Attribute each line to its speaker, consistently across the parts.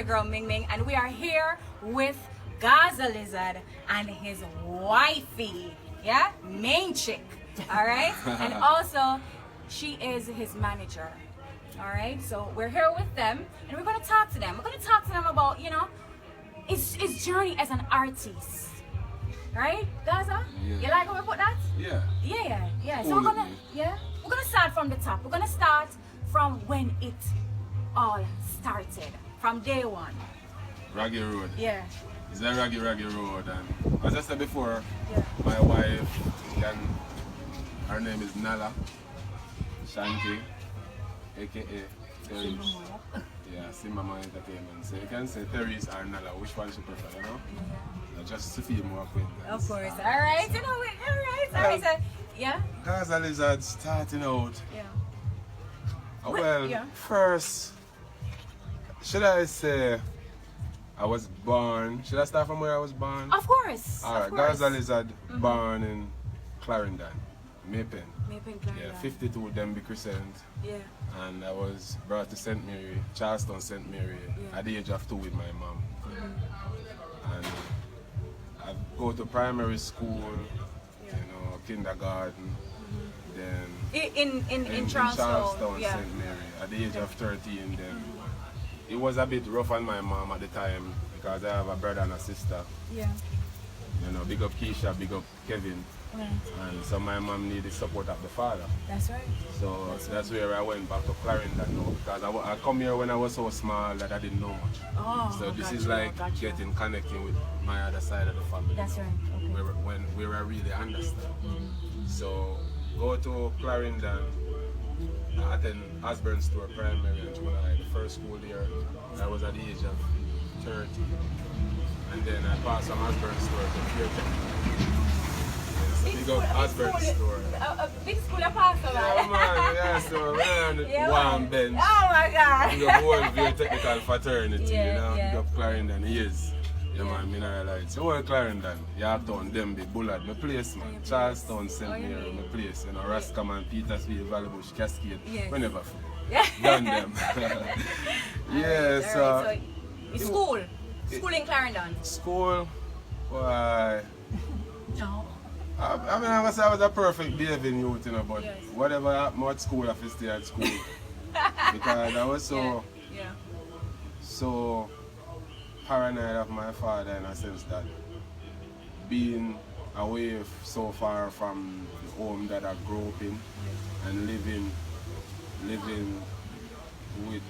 Speaker 1: girl Ming Ming, and we are here with Gaza Lizard and his wifey, yeah, main chick, all right? And also, she is his manager, all right? So we're here with them, and we're gonna talk to them. We're gonna talk to them about, you know, his journey as an artist, right, Gaza?
Speaker 2: Yeah.
Speaker 1: You like how we put that?
Speaker 2: Yeah.
Speaker 1: Yeah. So we're gonna start from the top. We're gonna start from when it all started, from day one.
Speaker 2: Raggy Road.
Speaker 1: Yeah.
Speaker 2: It's a raggy road, and as I said before,
Speaker 1: Yeah.
Speaker 2: my wife, her name is Nala Shanti, aka Therese. Yeah, Simama Entertainment. So you can say Therese or Nala, which one she prefer, you know? Just to feel more acquaintance.
Speaker 1: Of course. All right. You know it. All right. So, yeah.
Speaker 2: Gaza Lizard starting out.
Speaker 1: Yeah.
Speaker 2: Well,
Speaker 1: yeah.
Speaker 2: first, should I say I was born? Should I start from where I was born?
Speaker 1: Of course.
Speaker 2: Alright, Gaza Lizard, born in Clarendon, Maypen. Yeah, 52 Denby Crescent.
Speaker 1: Yeah.
Speaker 2: And I was brought to St. Mary, Charleston St. Mary, at the age of 2 with my mom. And I go to primary school, you know, kindergarten, then
Speaker 1: in Charleston, yeah.
Speaker 2: St. Mary, at the age of 13. Then it was a bit rough on my mom at the time because I have a brother and a sister.
Speaker 1: Yeah.
Speaker 2: You know, big up Keisha, big up Kevin. And so my mom needed support of the father.
Speaker 1: That's right.
Speaker 2: So that's where I went back to Clarendon now, because I come here when I was so small that I didn't know much.
Speaker 1: Oh,
Speaker 2: so this is like connecting with my other side of the family.
Speaker 1: That's
Speaker 2: now,
Speaker 1: right. Okay.
Speaker 2: where I really understand. So go to Clarendon, I attend Osborne Store Primary and Junior High. The first school year, I was at the age of 30. And then I passed from Osborne Store to Fairtech. Big up Osborne Store.
Speaker 1: A big school of Pastor,
Speaker 2: Yeah, man, yeah, so we're on the warm bench.
Speaker 1: Oh my God.
Speaker 2: Big up World View Technical Fraternity,
Speaker 1: Yeah,
Speaker 2: you know,
Speaker 1: yeah.
Speaker 2: big up Clarendon, he is. Yeah, man, Mineralite. So we're Clarendon, Yorktown, Denby, Bullard, my place, man. Charlestown, St. Mary, my place, you know, Roscommon, Petersfield, Valley Bush, Cascade,
Speaker 1: Yes.
Speaker 2: whenever.
Speaker 1: Yeah.
Speaker 2: Done them. Yeah, so.
Speaker 1: Alright, so school in Clarendon.
Speaker 2: School, why?
Speaker 1: No.
Speaker 2: I mean, I must say I was a perfect behaving youth, you know, but
Speaker 1: Yes.
Speaker 2: whatever happened at school, I have to stay at school. Because I was so paranoid of my father in a sense that being away so far from the home that I grew up in and living with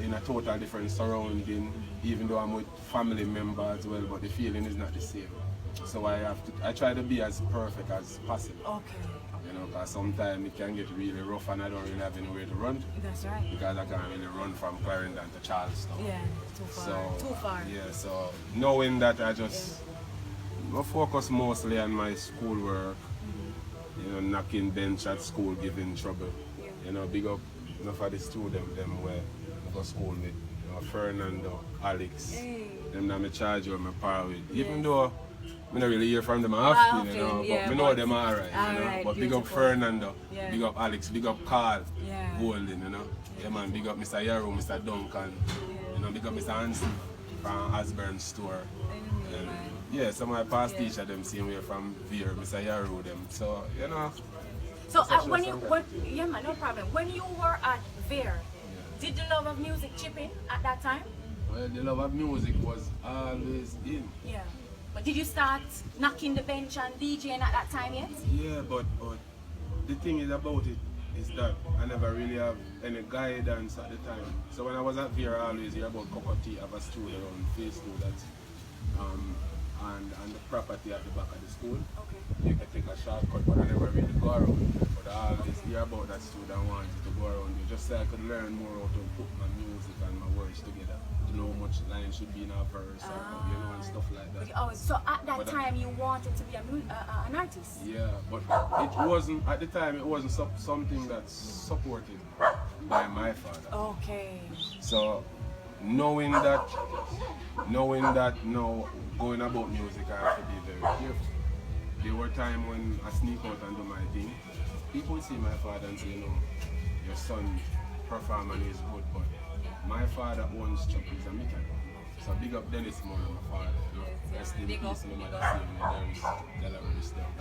Speaker 2: in a total different surrounding, even though I'm with family members as well, but the feeling is not the same. So I try to be as perfect as possible.
Speaker 1: Okay.
Speaker 2: You know, because sometimes it can get really rough and I don't really have anywhere to run to.
Speaker 1: That's right.
Speaker 2: Because I can't really run from Clarendon to Charleston.
Speaker 1: Yeah, too far.
Speaker 2: Yeah, so knowing that I just focus mostly on my schoolwork, you know, knocking bench at school, giving trouble.
Speaker 1: Yeah.
Speaker 2: You know, big up enough of the students them where I go to school with. You know, Fernando, Alex, them that I charge with, my par with. Even though I don't really hear from them often, you know, but I know them alright, you know. But big up Fernando, big up Alex, big up Carl, Golden, you know. Yeah man, big up Mr. Yarrow, Mr. Duncan, you know, big up Mr. Hansen from Osborne Store. And yeah, some of my past teachers them same way from Veer, Mr. Yarrow them. So, you know.
Speaker 1: So yeah man, no problem. When you were at Veer, did the love of music chip in at that time?
Speaker 2: Well, the love of music was always in.
Speaker 1: Yeah. But did you start knocking the bench and DJing at that time yet?
Speaker 2: Yeah, but the thing is about it is that I never really have any guidance at the time. So when I was at Veer, I always hear about Cocoa-Tea, have a stool around phase 2 that's and the property at the back of the school.
Speaker 1: Okay.
Speaker 2: You can take a shortcut, but I never really go around. But I always hear about that stool and wanted to go around it, just so I could learn more how to put my music and my words together. To know how much line should be in a verse, or, you know, and stuff like that.
Speaker 1: Oh, so at that time you wanted to be an artist?
Speaker 2: Yeah, but it wasn't, at the time it wasn't something that's supported by my father.
Speaker 1: Okay.
Speaker 2: So knowing that now going about music I have to be very careful. There were times when I sneak out and do my thing. People would see my father and say, you know, your son performance is good, but my father owns Chuck, he's a mechanic. So big up Dennis more than my father. You know? That's the piece of my mother saying there is Delaware stuff.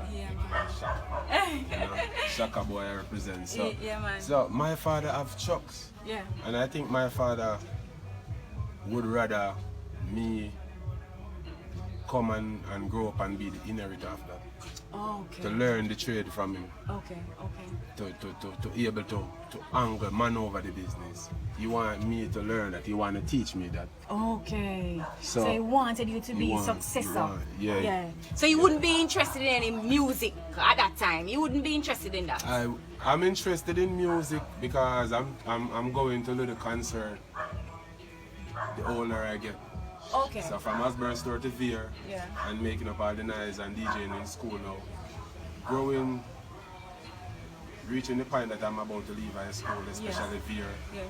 Speaker 2: Yeah, Shaka boy I represent. So,
Speaker 1: yeah, man.
Speaker 2: So my father have trucks.
Speaker 1: Yeah.
Speaker 2: And I think my father would rather me come and grow up and be the inheritor of that.
Speaker 1: Oh, okay.
Speaker 2: To learn the trade from him.
Speaker 1: Okay, okay.
Speaker 2: To be able to angle, maneuver the business. He want me to learn that. He want to teach me that.
Speaker 1: Okay. So he wanted you to be successful.
Speaker 2: Yeah.
Speaker 1: So you wouldn't be interested in any music at that time? You wouldn't be interested in that?
Speaker 2: I'm interested in music because I'm going to the concert the older I get.
Speaker 1: Okay.
Speaker 2: So from Osborne Store to Veer and making up all the noise and DJing in school now. Growing, reaching the point that I'm about to leave high school, especially Veer.
Speaker 1: Yeah.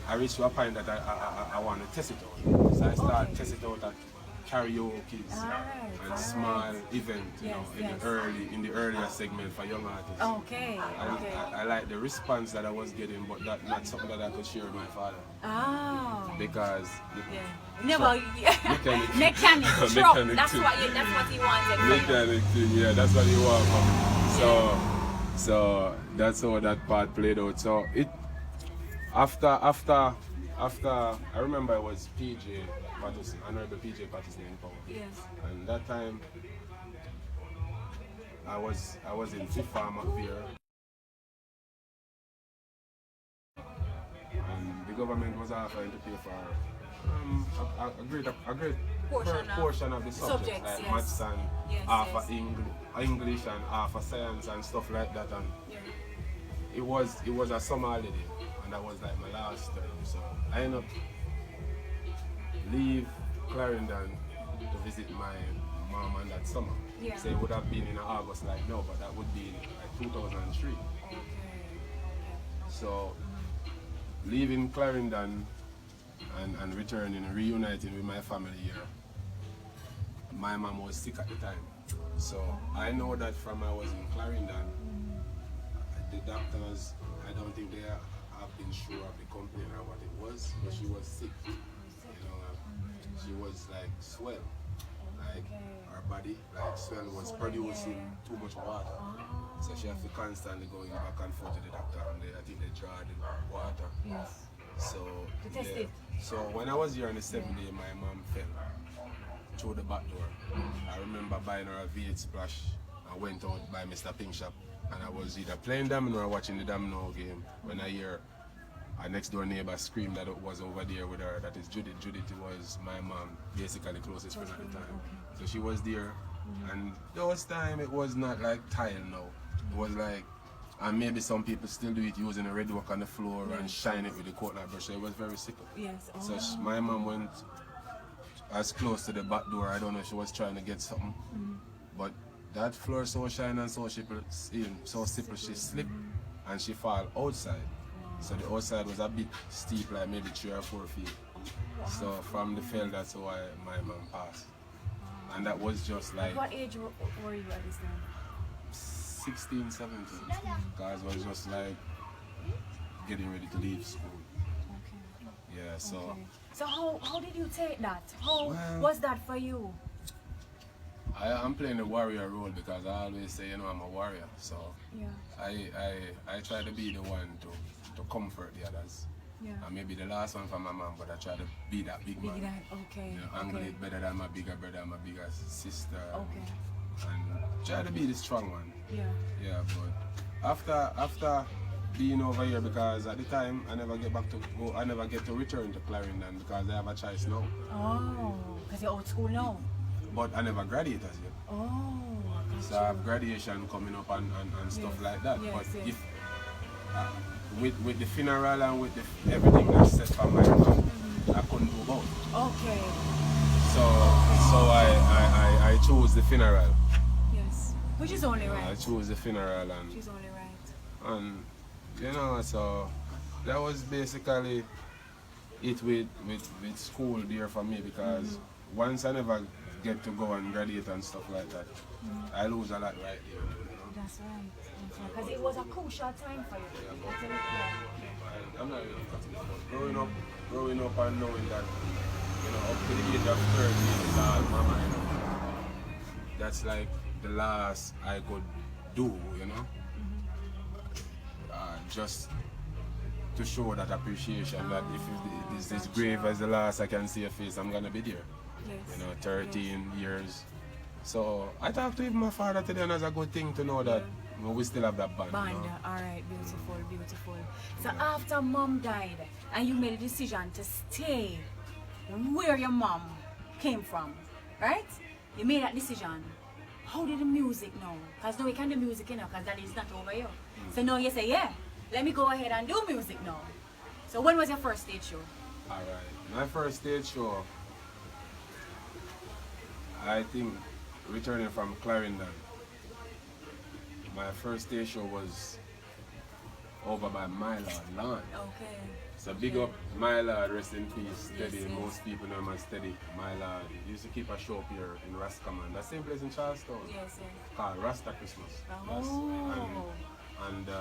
Speaker 2: I reached to a point that I want to test it out. So I started testing it out at karaoke and small event, in the earlier segment for young artists.
Speaker 1: Okay.
Speaker 2: I like the response that I was getting, but that's not something that I could share with my father.
Speaker 1: Oh.
Speaker 2: Because
Speaker 1: mechanic truck.
Speaker 2: Mechanic
Speaker 1: That's
Speaker 2: too.
Speaker 1: what he wanted.
Speaker 2: Mechanic thing, yeah, that's what he wanted from me. So that's how that part played out. So it after I remember it was PJ Patterson, Honorable PJ Patterson in power.
Speaker 1: Yes.
Speaker 2: And that time I was in Fifth Farm up here. And the government was offering to pay for a great portion of the subjects like maths and half of English and half of science and stuff like that. And it was a summer holiday, and that was like my last term. So I ended up leave Clarendon to visit my mom and that summer.
Speaker 1: Yeah.
Speaker 2: So it would have been in August like no, but that would be like 2003.
Speaker 1: Okay.
Speaker 2: So leaving Clarendon and returning and reuniting with my family here, my mom was sick at the time. So I know that from I was in Clarendon, the doctors, I don't think they have been sure of the complaint or what it was, but she was sick. You know, she was like swell. Like her body, like swell was producing too much water. So she had to constantly going back and forth to the doctor, and I think they draw the water.
Speaker 1: Yes.
Speaker 2: So
Speaker 1: To test it.
Speaker 2: So when I was here on the 7th day, my mom fell through the back door. I remember buying her a V8 Splash. I went out by Mr. Pink Shop, and I was either playing domino or watching the domino game when I hear a next door neighbor scream that it was over there with her. That is Judith. Judith was my mom, basically the closest friend at the time. So she was there, and those time it was not like tile now. It was like, and maybe some people still do it using a red work on the floor and shine it with the coconut brush. So it was very simple.
Speaker 1: Yes. Oh.
Speaker 2: So my mom went as close to the back door. I don't know if she was trying to get something, but that floor so shine and so simple, she slipped and she fall outside. So the outside was a bit steep, like maybe 3 or 4 feet. So from the fell, that's why my mom passed. And that was just like...
Speaker 1: What age were you at this time?
Speaker 2: 16, 17. Because I was just like getting ready to leave school.
Speaker 1: Okay.
Speaker 2: Yeah, so...
Speaker 1: Okay. So how did you take that? How was that for you?
Speaker 2: I'm playing the warrior role because I always say, I'm a warrior. So I try to be the one to comfort the others.
Speaker 1: Yeah.
Speaker 2: And maybe the last one for my mom, but I try to be that big man.
Speaker 1: Okay.
Speaker 2: Angle it better than my bigger brother, my bigger sister.
Speaker 1: Okay.
Speaker 2: And try to be the strong one.
Speaker 1: Yeah.
Speaker 2: Yeah, but after being over here, because at the time I never get to return to Clarendon because I have a choice now.
Speaker 1: Oh, because you're old school now.
Speaker 2: But I never graduate as yet.
Speaker 1: Oh,
Speaker 2: so I have graduation coming up and stuff like that.
Speaker 1: Yes,
Speaker 2: but
Speaker 1: yes.
Speaker 2: If with the funeral and with everything that's set for my mom, I couldn't do both.
Speaker 1: Okay.
Speaker 2: So I chose the funeral.
Speaker 1: Yes. Which is only right.
Speaker 2: I chose the funeral and
Speaker 1: Which is only right.
Speaker 2: And so that was basically it with school there for me because once I never get to go and graduate and stuff like that, I lose a lot right there.
Speaker 1: That's right. Because it was a crucial time for you.
Speaker 2: I'm not really cutting it, but growing up and knowing that, you know, up to the age of 13 is all mama, you know. That's like the last I could do, you know. Just to show that appreciation that if it is as grave as the last I can see your face, I'm gonna be there.
Speaker 1: Yes.
Speaker 2: You know, 13 years. So I talked to even my father today, and it's a good thing to know that we still have that bond.
Speaker 1: Bond,
Speaker 2: You know?
Speaker 1: alright, beautiful, beautiful. So after mom died and you made a decision to stay where your mom came from, right? You made that decision. How did the music know? Because now we can do music, you know, because that is not over here. So now you say, yeah, let me go ahead and do music now. So when was your first stage show?
Speaker 2: Alright, my first stage show, I think, returning from Clarendon, my first stage show was over by My Lord Lawn.
Speaker 1: Okay.
Speaker 2: So big up My Lord, rest in peace, Steady.
Speaker 1: Yes, yes.
Speaker 2: Most people know him as Steady. My Lord, he used to keep a show up here in Roscommon, the same place in Charlestown,
Speaker 1: Yes, yes.
Speaker 2: called Rasta Christmas.
Speaker 1: Oh.
Speaker 2: And the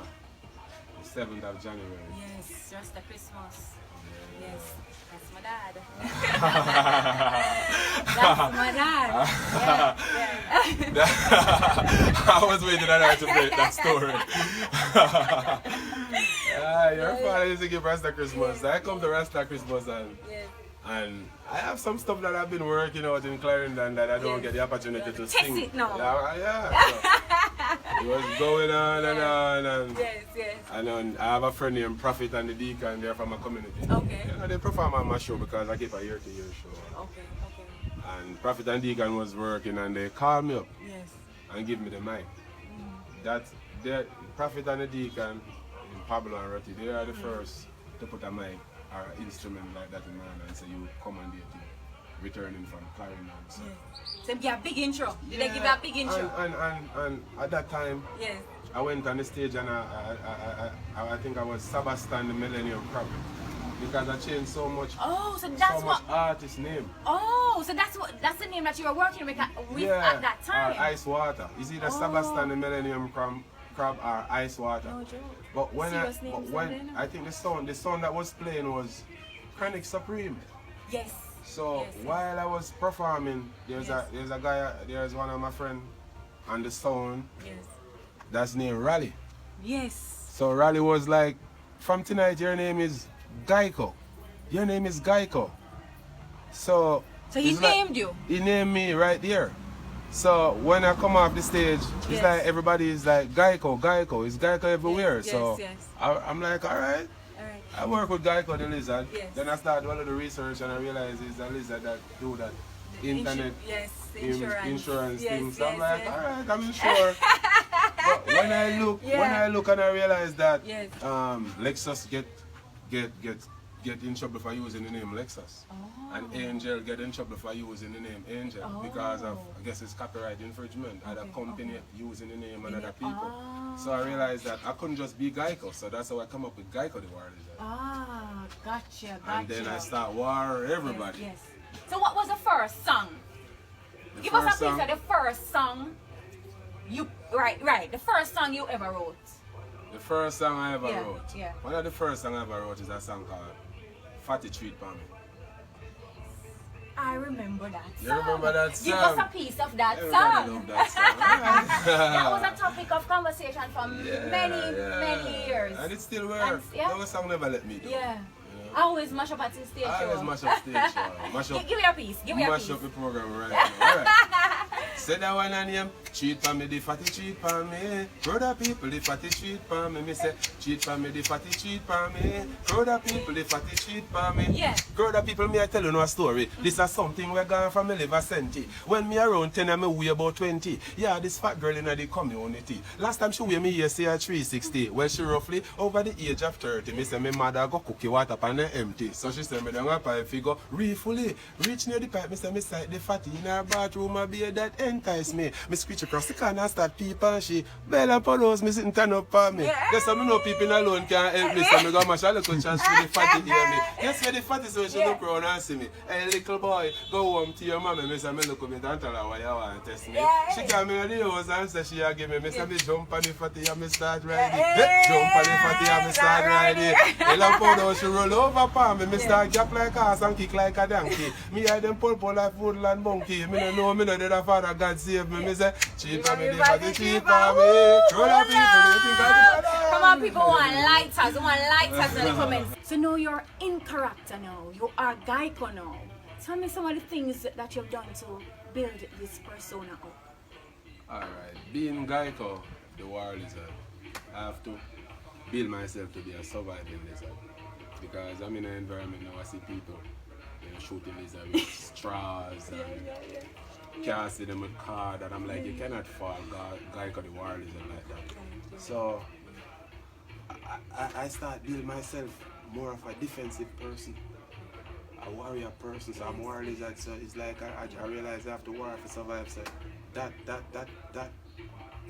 Speaker 2: 7th of January.
Speaker 1: Yes, just the Christmas. Yes, that's my dad. That's my dad. Yeah.
Speaker 2: I was waiting on her to break that story. Your father used to give Rasta Christmas. I come to Rasta Christmas and I have some stuff that I've been working out in Clarendon that I don't get the opportunity to
Speaker 1: Test
Speaker 2: sing.
Speaker 1: it now.
Speaker 2: So it was going on and on. And,
Speaker 1: Yes.
Speaker 2: and then I have a friend named Prophet and the Deacon, they're from a community.
Speaker 1: Okay.
Speaker 2: You know, they perform on my show because I keep a year-to-year show.
Speaker 1: Okay.
Speaker 2: And Prophet and Deacon was working and they called me up
Speaker 1: Yes.
Speaker 2: and give me the mic. That's the Prophet and the Deacon in Pablo and Roti, they are the first to put a mic or an instrument like that in my hand and say you commandate it returning from Clarendon. So,
Speaker 1: So they give a big intro. Did they give you a big intro?
Speaker 2: And at that time
Speaker 1: Yes.
Speaker 2: I went on the stage and I think I was Sebastian the Millennium Crab because I changed so much.
Speaker 1: Oh, so that's
Speaker 2: much
Speaker 1: what.
Speaker 2: artist name.
Speaker 1: Oh, so that's the name that you were working with at that time.
Speaker 2: Ice Water. Is either Sebastian the Millennium Crab or Ice Water.
Speaker 1: No joke.
Speaker 2: But when
Speaker 1: Serious names then?
Speaker 2: I think the song that was playing was Chronic Supreme.
Speaker 1: Yes.
Speaker 2: So
Speaker 1: Yes.
Speaker 2: while I was performing, there's a guy, there's one of my friend on the sound
Speaker 1: Yes.
Speaker 2: that's named Raleigh.
Speaker 1: Yes.
Speaker 2: So Raleigh was like, from tonight your name is Geico. Your name is Geico. So
Speaker 1: he
Speaker 2: it's like-
Speaker 1: named you.
Speaker 2: He named me right there. So when I come off the stage, it's
Speaker 1: Yes.
Speaker 2: like everybody is like Geico. It's Geico everywhere.
Speaker 1: Yes,
Speaker 2: so
Speaker 1: yes.
Speaker 2: I'm like, all right.
Speaker 1: Alright.
Speaker 2: I work with Geico the lizard.
Speaker 1: Yes.
Speaker 2: Then I start doing a little research and I realize it's a lizard that do that internet
Speaker 1: Yes,
Speaker 2: insurance
Speaker 1: Yes,
Speaker 2: thing. So I'm
Speaker 1: yes,
Speaker 2: like,
Speaker 1: yes.
Speaker 2: all right, I'm sure. But when I look and I realize that
Speaker 1: Yes.
Speaker 2: Lexus get in trouble for using the name Lexus. And Angel get in trouble for using the name Angel because of, I guess it's copyright infringement. Other company using the name and other people. So I realized that I couldn't just be Geico. So that's how I come up with Geico the War Lizard.
Speaker 1: Gotcha.
Speaker 2: And then I start war everybody.
Speaker 1: Yes. So what was the first song?
Speaker 2: The
Speaker 1: Give us a
Speaker 2: first
Speaker 1: piece
Speaker 2: song-
Speaker 1: of the first song you the first song you ever wrote.
Speaker 2: The first song I ever
Speaker 1: Yeah,
Speaker 2: wrote.
Speaker 1: yeah.
Speaker 2: One of the first songs I ever wrote is a song called Fatty Treat for Me.
Speaker 1: I remember that
Speaker 2: You
Speaker 1: song.
Speaker 2: remember that
Speaker 1: Give us
Speaker 2: song?
Speaker 1: a piece of that
Speaker 2: Everybody
Speaker 1: song.
Speaker 2: love that song.
Speaker 1: That was a topic of conversation for many years.
Speaker 2: And it still works.
Speaker 1: yeah.
Speaker 2: No song never let me do.
Speaker 1: Yeah.
Speaker 2: You know?
Speaker 1: I always mash up at the stage
Speaker 2: I always
Speaker 1: show.
Speaker 2: mash up stage show. Mash up,
Speaker 1: Give me a piece. Give me a
Speaker 2: mash
Speaker 1: piece.
Speaker 2: up the program right now. Alright. Say that one and him, cheat for me, the fatty cheat for me. Brother people, the fatty cheat for me. Me say, cheat for me, the fatty cheat for me. Brother people, the fatty cheat for me.
Speaker 1: Yeah.
Speaker 2: Brother people, me I tell you no story. This is something we gone from me liver centi. When me around 10 and me weigh about 20. Yeah, this fat girl in the community. Last time she weigh me here, say her 360. Well, she roughly over the age of 30. Me say, me mother go cookie water pan empty. So she say, me down a pipe figure, refully. Reach near the pipe, me say, me sight the fatty in her bathroom, I be that entice me. Me screech cross the corner and start people and she Bella Polos me sitting turn up for me. Just so me know people alone can't help me, so me go mash a little chance for the fatty hear me. Yes, for the fatty so she look around and see me. Hey little boy, go home to your mama, me say me look at me and tell her what you want to test me. She came in the house and say she a give me say me jump on the fatty and me start riding. Jump on the fatty and me start riding. Bella Polos she roll over for me start gap like a horse and kick like a donkey. Me hear them pull like woodland monkey. Me no know me no did a father God save me. Me say cheap on me, the fatty cheap on me. Come
Speaker 1: on, people want lighters in the comments. So now you're in character now. You are Geico now. Tell me some of the things that you've done to build this persona up.
Speaker 2: Alright, being Geico, the war lizard, I have to build myself to be a surviving lizard. Because I'm in an environment now I see people shooting lizard with straws and can't see them with card and I'm like, you cannot fall Geico the war lizard like that. So I start building myself more of a defensive person, a warrior person. So I'm war lizard, so it's like I realize I have to war to survive. So that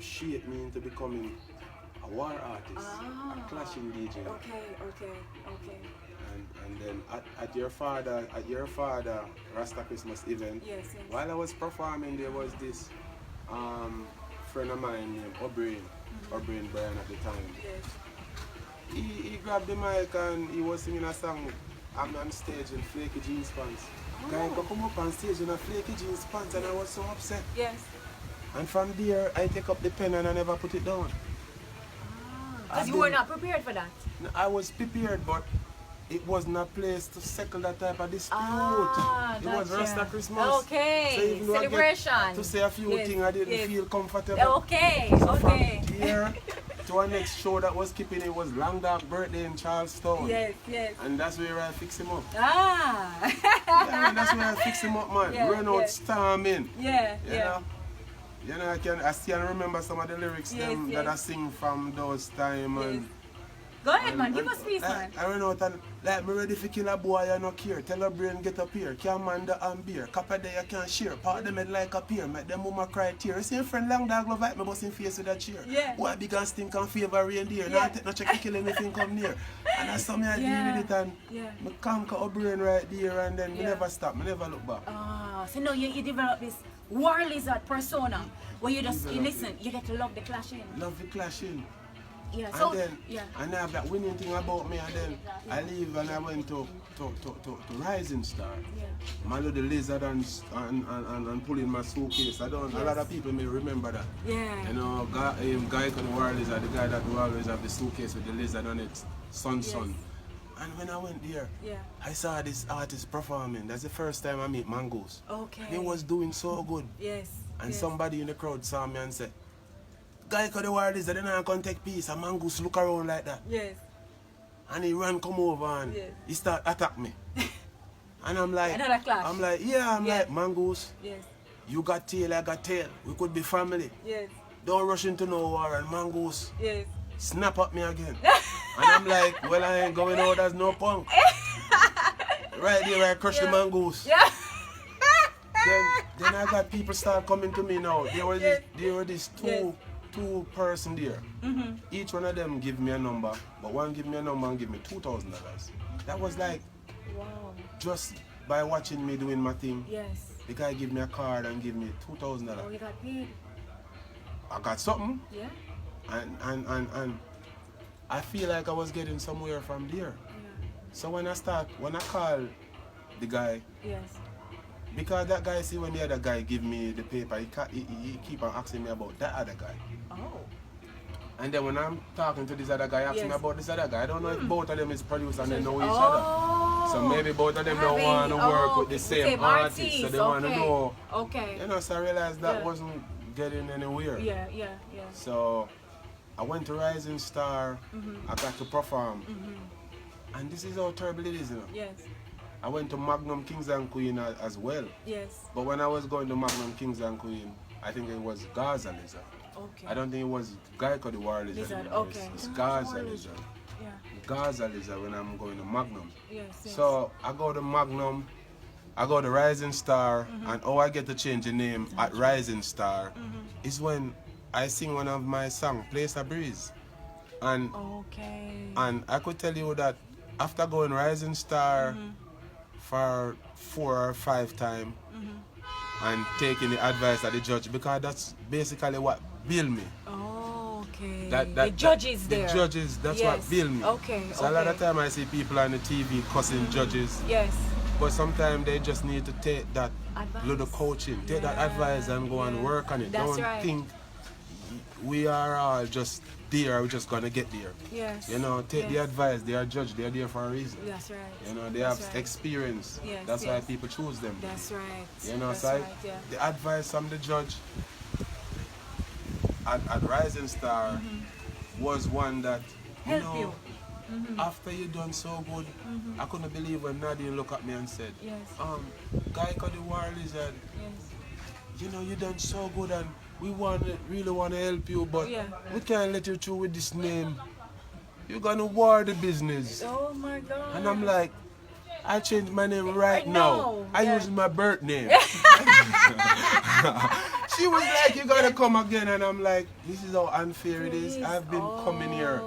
Speaker 2: shaped me into becoming a war artist, a clashing DJ.
Speaker 1: Okay.
Speaker 2: And then at your father Rasta Christmas event, while I was performing, there was this friend of mine named O'Brien Brian at the time. He grabbed the mic and he was singing a song. I'm on stage in flaky jeans pants. Guy could come up on stage in a flaky jeans pants and I was so upset. And from there I take up the pen and I never put it down.
Speaker 1: Because you were not prepared for that?
Speaker 2: I was prepared, but it wasn't a place to settle that type of dispute. It was Rasta Christmas.
Speaker 1: Okay,
Speaker 2: so even
Speaker 1: celebration.
Speaker 2: I get to say a few things I didn't feel comfortable.
Speaker 1: Okay,
Speaker 2: so from here to our next show that was keeping it was Long Dark birthday in Charlestown. And that's where I fix him up. That's where I fix him up, man. Run out storming. You know, I still remember some of the lyrics that I sing from those times. And
Speaker 1: go ahead, man. Give us peace, man.
Speaker 2: I run out and like me ready for kill a boy I no care. Tell a brain get up here. Can't man the and beer. Copper day I can't share. Part them head like a peer. Make them mama cry tear. You see a friend Long Dog love like me bust him face with a cheer. Boy big and stink and favor reindeer. Now I take no check to kill anything come near. And that's something I deal with it and me conquer a brain right there and then me never stop. Me never look back.
Speaker 1: So now you develop this war lizard persona where you just listen, you get to love the clashing.
Speaker 2: Love the clashing.
Speaker 1: So,
Speaker 2: and then and I have that winning thing about me and then I leave and I went to Rising Star. Man the lizard and pulling my suitcase. A lot of people may remember that. You know, guy can war lizard, the guy that will always have the suitcase with the lizard on it, son. And when I went there, I saw this artist performing. That's the first time I meet Mongoose. And he was doing so good. And somebody in the crowd saw me and said, Guy could the word is that they don't come take peace. And Mongoose look around like that. And he ran come over and he start attack me. And I'm like, like, Mongoose, you got tail, I got tail. We could be family. Don't rush into no war. And Mongoose snap at me again. And I'm like, well, I ain't going out as no punk. Right there, I crush the Mongoose. Then I got people start coming to me now. There were these two person there. Each one of them give me a number, but one give me a number and give me $2,000. That was like, just by watching me doing my thing. The guy give me a card and give me $2,000.
Speaker 1: Oh, you got paid.
Speaker 2: I got something. And I feel like I was getting somewhere from there. So when I call the guy, because that guy, see when the other guy give me the paper, he keep on asking me about that other guy. And then when I'm talking to this other guy, asking me about this other guy, I don't know if both of them is produced and they know each other. So maybe both of them don't want to work with the same artist, so they want to know. You know, so I realized that wasn't getting anywhere. So I went to Rising Star, I got to perform. And this is how terrible it is, you know. I went to Magnum Kings and Queen as well. But when I was going to Magnum Kings and Queen, I think it was Gaza Lizard. I don't think it was Geico the War Lizard. It's Gaza Lizard. Gaza Lizard when I'm going to Magnum. So I go to Magnum I go to Rising Star, and how I get to change the name at Rising Star is when I sing one of my songs, Place a Breeze. And and I could tell you that after going Rising Star for 4 or 5 times and taking the advice of the judge, because that's basically what built me.
Speaker 1: The judges there.
Speaker 2: The judges, that's what built me. So a lot of time I see people on the TV cussing judges.
Speaker 1: Yes.
Speaker 2: But sometimes they just need to take that
Speaker 1: Advice.
Speaker 2: little coaching, take that advice and go and work on it. Don't think we are all just there, we're just gonna get there.
Speaker 1: Yes.
Speaker 2: You know, take the advice, they are judged, they are there for a reason.
Speaker 1: That's right.
Speaker 2: You know, they have experience.
Speaker 1: Yes,
Speaker 2: That's why people choose them.
Speaker 1: That's right.
Speaker 2: You know,
Speaker 1: that's
Speaker 2: so
Speaker 1: right,
Speaker 2: the advice from the judge at Rising Star was one that, you
Speaker 1: Help
Speaker 2: know,
Speaker 1: you.
Speaker 2: after you done so good, I couldn't believe when Nadine looked at me and said,
Speaker 1: Yes.
Speaker 2: Guy called the War Lizard,
Speaker 1: Yes.
Speaker 2: you know, you done so good and we really want to help you, but we can't let you through with this name. You're gonna war the business.
Speaker 1: Oh my God.
Speaker 2: And I'm like, I changed my name right now. I use my birth name. She was like, you gotta come again, and I'm like, this is how unfair it is. I've been coming here,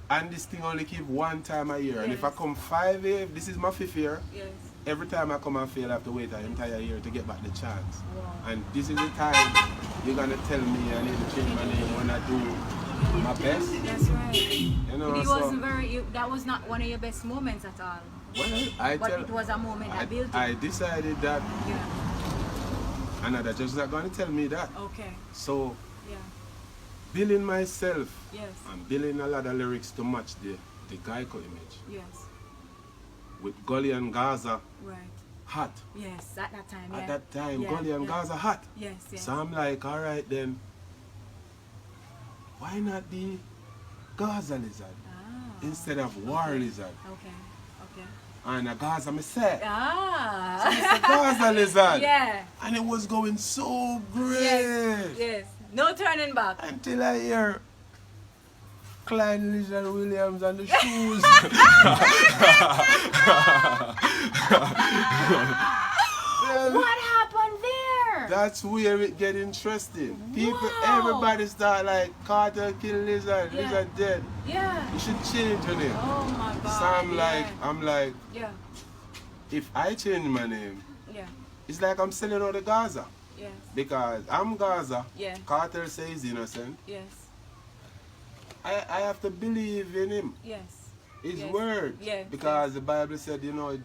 Speaker 2: and this thing only keep 1 time a year. And if I come 5 years, this is my 5th year.
Speaker 1: Yes.
Speaker 2: Every time I come and fail, I have to wait an entire year to get back the chance. And this is the time you're gonna tell me I need to change my name when I do my best.
Speaker 1: That's right.
Speaker 2: You know,
Speaker 1: It wasn't that was not one of your best moments at all.
Speaker 2: Well,
Speaker 1: but it was a moment that built you.
Speaker 2: I decided that another judge is not going to tell me that.
Speaker 1: Okay.
Speaker 2: So, building myself
Speaker 1: Yes.
Speaker 2: and building a lot of lyrics to match the Geico image.
Speaker 1: Yes.
Speaker 2: With Gully and Gaza
Speaker 1: Right.
Speaker 2: hot.
Speaker 1: Yes, at that time.
Speaker 2: At that time, Gully and Gaza hot.
Speaker 1: Yes, yes.
Speaker 2: So I'm like, all right then, why not the Gaza Lizard instead of War Lizard?
Speaker 1: Okay. Okay.
Speaker 2: And a Gaza me say. So
Speaker 1: Ah.
Speaker 2: it's a Gaza Lizard.
Speaker 1: Yeah.
Speaker 2: And it was going so great.
Speaker 1: Yes. Yes. No turning back.
Speaker 2: Until I hear Klein Lizard Williams and the shoes.
Speaker 1: What happened there?
Speaker 2: That's where it get interesting. People, everybody start like, Carter kill Lizard, Lizard dead.
Speaker 1: Yeah.
Speaker 2: You should change your name.
Speaker 1: Oh my God.
Speaker 2: So I'm like,
Speaker 1: Yeah.
Speaker 2: if I change my name,
Speaker 1: Yeah.
Speaker 2: it's like I'm selling out the Gaza.
Speaker 1: Yes.
Speaker 2: Because I'm Gaza.
Speaker 1: Yeah.
Speaker 2: Carter says innocent.
Speaker 1: Yes.
Speaker 2: I have to believe in him.
Speaker 1: Yes.
Speaker 2: His
Speaker 1: Yes.
Speaker 2: word.
Speaker 1: Yes.
Speaker 2: Because the Bible said, you know,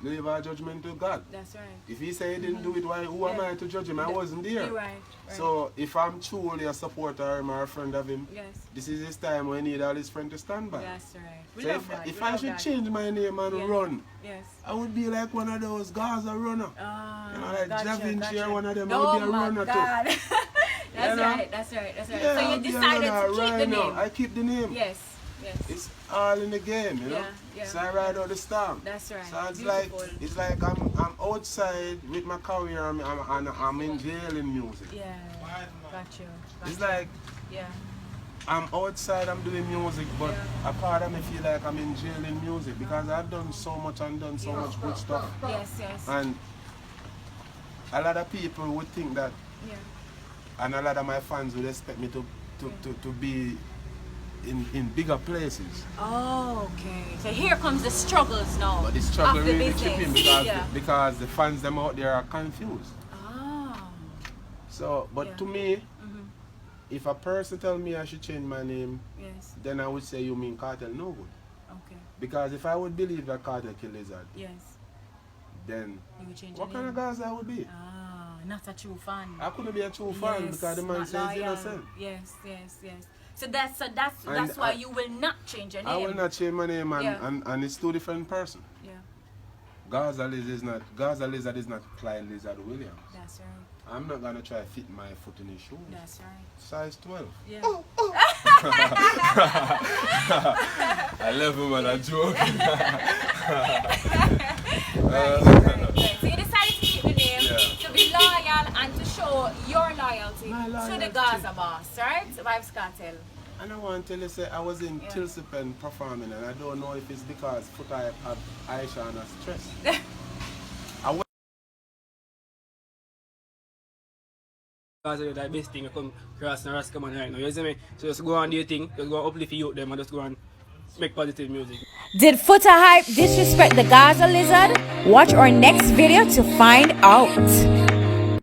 Speaker 2: leave our judgment to God.
Speaker 1: That's right.
Speaker 2: If he said he didn't do it, who am I to judge him? I wasn't there.
Speaker 1: You're right.
Speaker 2: So if I'm truly a supporter of him or a friend of him,
Speaker 1: Yes.
Speaker 2: this is his time when he need all his friends to stand by.
Speaker 1: That's right. We
Speaker 2: So
Speaker 1: love that.
Speaker 2: if
Speaker 1: We
Speaker 2: I
Speaker 1: love
Speaker 2: should
Speaker 1: that.
Speaker 2: change my name and run,
Speaker 1: Yes.
Speaker 2: I would be like one of those Gaza runner.
Speaker 1: Ah,
Speaker 2: You know, like
Speaker 1: gotcha,
Speaker 2: Javinci or one of them. I
Speaker 1: Oh
Speaker 2: would be a
Speaker 1: my
Speaker 2: runner
Speaker 1: God.
Speaker 2: too.
Speaker 1: That's
Speaker 2: You know?
Speaker 1: right. That's right. That's right.
Speaker 2: Yeah,
Speaker 1: So
Speaker 2: I'll
Speaker 1: you
Speaker 2: be a
Speaker 1: decided
Speaker 2: runner
Speaker 1: to keep
Speaker 2: right
Speaker 1: the
Speaker 2: now.
Speaker 1: name.
Speaker 2: I keep the name.
Speaker 1: Yes. Yes.
Speaker 2: It's all in the game, you know.
Speaker 1: Yeah, yeah.
Speaker 2: So I ride out the storm.
Speaker 1: That's right.
Speaker 2: So it's
Speaker 1: Beautiful.
Speaker 2: like I'm outside with my career and I'm in jail in music.
Speaker 1: Yeah. Got you.
Speaker 2: It's like
Speaker 1: Yeah.
Speaker 2: I'm outside, I'm doing music, but a part of me feel like I'm in jail in music because I've done so much and done so much good stuff.
Speaker 1: Yes. Yes.
Speaker 2: And a lot of people would think that,
Speaker 1: Yeah.
Speaker 2: and a lot of my fans would expect me to be in bigger places.
Speaker 1: Oh, okay. So here comes the struggles now.
Speaker 2: But the struggle
Speaker 1: of the
Speaker 2: really
Speaker 1: business.
Speaker 2: keep in because the fans them out there are confused.
Speaker 1: Ah.
Speaker 2: So, but to me, if a person tell me I should change my name,
Speaker 1: Yes.
Speaker 2: then I would say you mean Cartel no good.
Speaker 1: Okay.
Speaker 2: Because if I would believe that Cartel kill Lizard,
Speaker 1: Yes.
Speaker 2: then
Speaker 1: You would change
Speaker 2: what
Speaker 1: your
Speaker 2: kind
Speaker 1: name.
Speaker 2: of Gaza I would be?
Speaker 1: Ah, not a true fan.
Speaker 2: I couldn't be a true fan
Speaker 1: Yes,
Speaker 2: because the man
Speaker 1: not
Speaker 2: says
Speaker 1: loyal.
Speaker 2: innocent.
Speaker 1: Yes. So that's why you will not change your name.
Speaker 2: I will not change my name and it's two different person.
Speaker 1: Yeah.
Speaker 2: Gaza Lizard is not Clyde Lizard Williams.
Speaker 1: That's right.
Speaker 2: I'm not gonna try to fit my foot in his shoes.
Speaker 1: That's right.
Speaker 2: Size 12.
Speaker 1: Yeah.
Speaker 2: I love him and I joke.
Speaker 1: Right. So you decided to keep the name, to be loyal and to show your loyalty to the Gaza boss, right? Vibes Cartel.
Speaker 2: And I want to tell you, say, I was in Tilsipen performing and I don't know if it's because foot I have Aisha and a stress.
Speaker 3: That's the best thing you come across in Rastaman right now. You see me? So just go on do your thing, just go and uplift you them and just go and make positive music.
Speaker 1: Did Foota Hype disrespect the Gaza lizard? Watch our next video to find out.